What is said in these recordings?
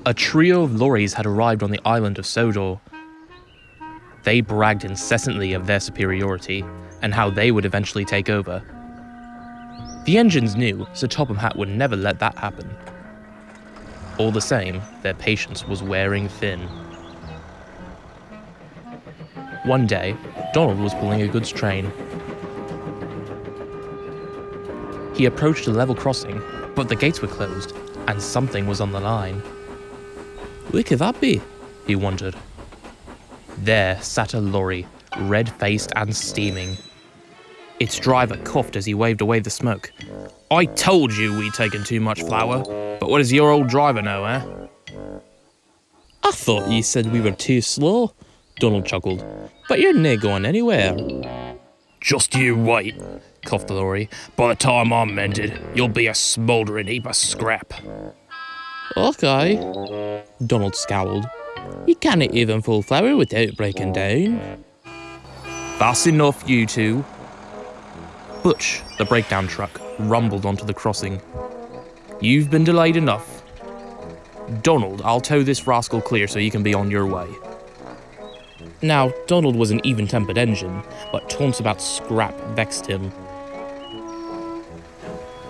A trio of lorries had arrived on the island of Sodor. They bragged incessantly of their superiority and how they would eventually take over. The engines knew, so Topham Hatt would never let that happen. All the same, their patience was wearing thin. One day, Donald was pulling a goods train. He approached a level crossing, but the gates were closed, and something was on the line. Where could that be? He wondered. There sat a lorry, red-faced and steaming. Its driver coughed as he waved away the smoke. I told you we'd taken too much flour, but what does your old driver know, eh? I thought you said we were too slow, Donald chuckled, but you're not going anywhere. Just you wait, coughed the lorry. By the time I'm mended, you'll be a smouldering heap of scrap. Okay, Donald scowled. You can't even pull flour without breaking down. That's enough, you two. Butch, the breakdown truck, rumbled onto the crossing. You've been delayed enough. Donald, I'll tow this rascal clear so you can be on your way. Now, Donald was an even-tempered engine, but taunts about scrap vexed him.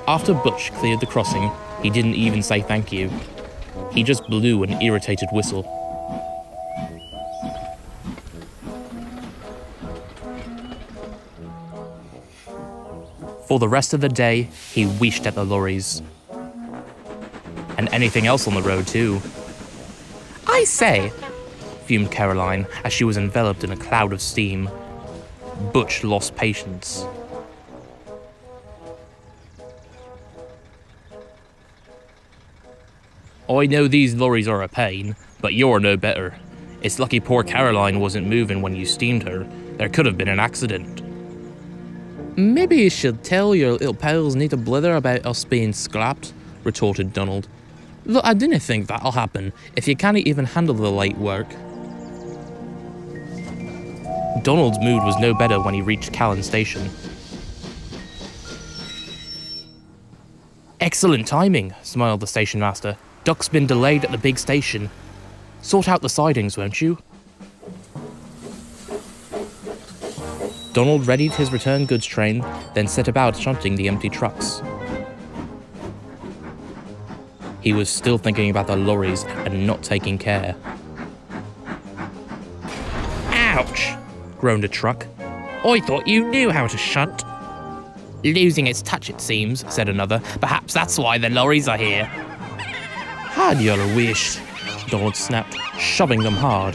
After Butch cleared the crossing, he didn't even say thank you. He just blew an irritated whistle. For the rest of the day, he wheeshed at the lorries. And anything else on the road, too. I say, fumed Caroline as she was enveloped in a cloud of steam. Butch lost patience. I know these lorries are a pain, but you're no better. It's lucky poor Caroline wasn't moving when you steamed her. There could have been an accident. Maybe you should tell your little pals need to blither about us being scrapped, retorted Donald. Look, I didn't think that'll happen if you can't even handle the light work. Donald's mood was no better when he reached Callan Station. Excellent timing, smiled the station master. Duck's been delayed at the big station. Sort out the sidings, won't you? Donald readied his return goods train, then set about shunting the empty trucks. He was still thinking about the lorries and not taking care. Ouch! Groaned a truck. I thought you knew how to shunt. Losing its touch, it seems, said another. Perhaps that's why the lorries are here. Had your wish, Donald snapped, shoving them hard.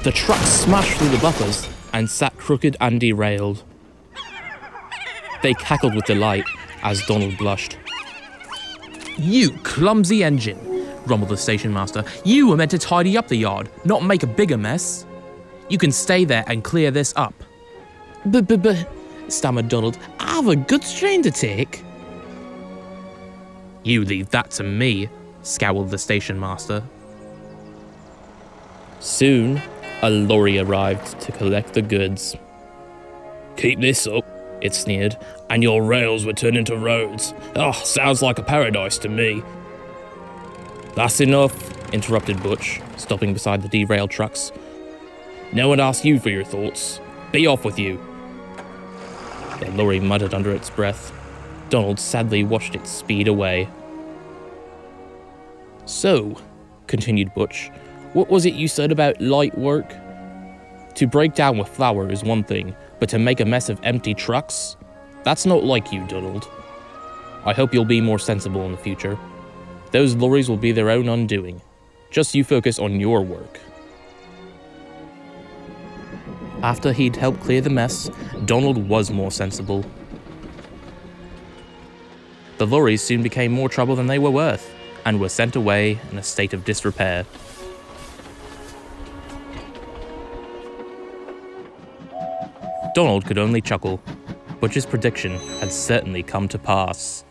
The truck smashed through the buffers and sat crooked and derailed. They cackled with delight as Donald blushed. You clumsy engine, rumbled the station master. You were meant to tidy up the yard, not make a bigger mess. You can stay there and clear this up. But, stammered Donald. I have a goods train to take. You leave that to me, scowled the station master. Soon, a lorry arrived to collect the goods. Keep this up, it sneered, and your rails will turn into roads. Oh, sounds like a paradise to me. That's enough, interrupted Butch, stopping beside the derailed trucks. No one asked you for your thoughts. Be off with you. The lorry muttered under its breath. Donald sadly watched it speed away. So, continued Butch, what was it you said about light work? To break down with flour is one thing, but to make a mess of empty trucks? That's not like you, Donald. I hope you'll be more sensible in the future. Those lorries will be their own undoing. Just you focus on your work. After he'd helped clear the mess, Donald was more sensible. The lorries soon became more trouble than they were worth, and were sent away in a state of disrepair. Donald could only chuckle. Butch's prediction had certainly come to pass.